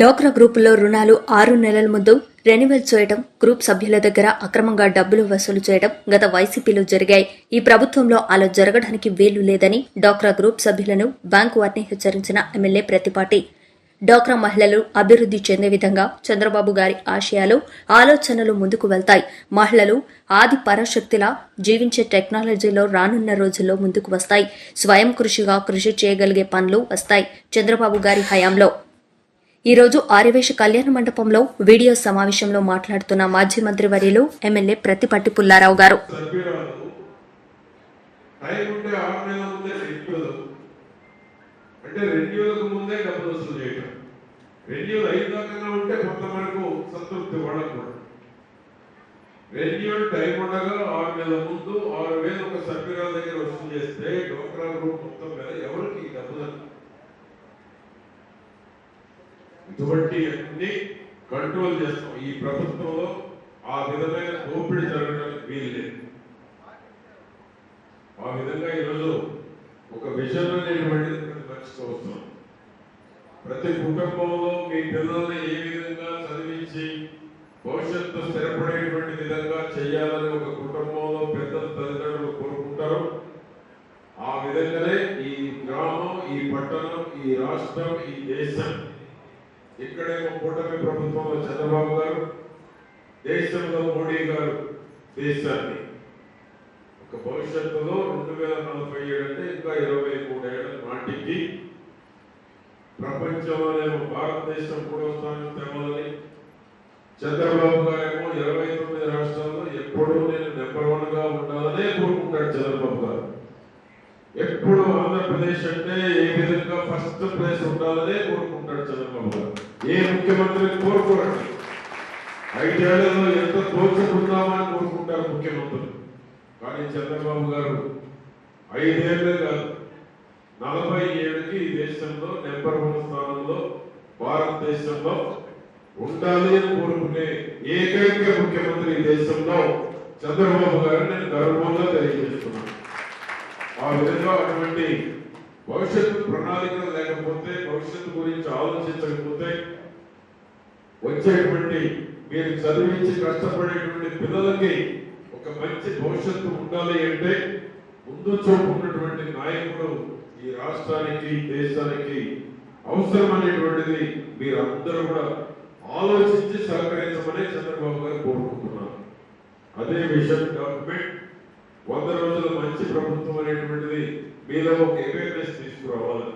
డ్వాక్రా గ్రూపుల్లో రుణాలు 6 నెలల ముందు రెన్యువల్ చేయడం, గ్రూప్ సభ్యుల దగ్గర అక్రమంగా డబ్బులు వసూలు చేయడం గత వైసీపీలో జరిగాయి. ఈ ప్రభుత్వంలో అలా జరగడానికి వీలు లేదని డ్వాక్రా గ్రూప్ సభ్యులను బ్యాంకు వారిని హెచ్చరించిన ఎమ్మెల్యే ప్రతిపాటి. డ్వాక్రా మహిళలు అభివృద్ధి చెందే విధంగా చంద్రబాబు గారి ఆశయాలు, ఆలోచనలు ముందుకు వెళ్తాయి. మహిళలు ఆది పరాశక్తిలా జీవించే టెక్నాలజీలో రానున్న రోజుల్లో ముందుకు వస్తాయి. స్వయం కృషిగా కృషి చేయగలిగే పనులు వస్తాయి. చంద్రబాబు గారి హయాంలో ఈ రోజు ఆర్యవేశ కళ్యాణ మండపంలో వీడియో సమావేశంలో మాట్లాడుతున్న మాజీ మంత్రి వర్యులు ఎమ్మెల్యే ప్రతిపాటి పుల్లారావు గారు. రెన్యూల్ టైం ఉండగా 6 నెలల ముందు 6,000 ఒక సభ్యురాల దగ్గర వసూలు చేస్తే డ్వాక్రా గ్రూప్ మొత్తం మీద ఎవరికి డబ్బులు ఇటువంటి అన్ని కంట్రోల్ చేస్తాం. ఈ ప్రభుత్వంలో ఆ విధమైన దోపిడీ జరగడానికి వీలు లేదు. ఆ విధంగా ఈరోజు ఒక విజన్ అనేటువంటిది మర్చిపోతున్నాం. ప్రతి కుటుంబంలో మీ పిల్లల్ని ఏ విధంగా చదివించి భవిష్యత్తు స్థిరపడేటువంటి విధంగా చేయాలని ఒక కుటుంబంలో పెద్దలు తల్లిదండ్రులు కోరుకుంటారు. ఆ విధంగానే ఈ గ్రామం, ఈ పట్టణం, ఈ రాష్ట్రం, ఈ దేశం, ఇక్కడేమో కూటమి ప్రభుత్వంలో చంద్రబాబు గారు, దేశంలో మోడీ గారు దేశాన్ని ఒక భవిష్యత్తులో 2047 అంటే ఇంకా 23 ఏళ్ల నాటికి ప్రపంచంలోనేమో భారతదేశం 3వ స్థానం తేవాలని, చంద్రబాబు గారేమో 29 రాష్ట్రాల్లో ఎప్పుడూ నేను నెంబర్ 1 గా ఉండాలనే కోరుకుంటాడు చంద్రబాబు గారు. ఎప్పుడు ఆంధ్రప్రదేశ్ అంటే ఏ విధంగా ఫస్ట్ ప్లేస్ ఉండాలనే కోరుకుంటాడు చంద్రబాబు గారు. ఏ ముఖ్యమంత్రిని కోరుకోరండి. 5 ఏళ్లలో ఎంత దోచుకుందామని కోరుకుంటారు ముఖ్యమంత్రులు. కానీ చంద్రబాబు గారు 5 ఏళ్ళే కాదు, 40 ఏళ్ళకి ఈ దేశంలో నెంబర్ 1 స్థానంలో భారతదేశంలో ఉండాలి అని కోరుకునే ఏకైక ముఖ్యమంత్రి ఈ దేశంలో చంద్రబాబు గారు నేను గర్వంగా తెలియజేస్తున్నాను. ఆ విధంగా అటువంటి భవిష్యత్తు ప్రణాళికలు లేకపోతే, భవిష్యత్తు గురించి ఆలోచించకపోతే, వచ్చేటువంటి మీరు చదివించి కష్టపడేటువంటి పిల్లలకి ఒక మంచి భవిష్యత్తు ఉండాలి అంటే ముందు చూపు ఉన్నటువంటి నాయకుడు ఈ రాష్ట్రానికి, దేశానికి అవసరమనేటువంటిది మీరందరూ కూడా ఆలోచించి సహకరించమని చంద్రబాబు గారు కోరుకుంటున్నారు. అదే విషయం డాక్యుమెంట్ 100 రోజుల మంచి ప్రభుత్వం అనేటువంటిది మీలో ఒక అవేర్నెస్ తీసుకురావాలి.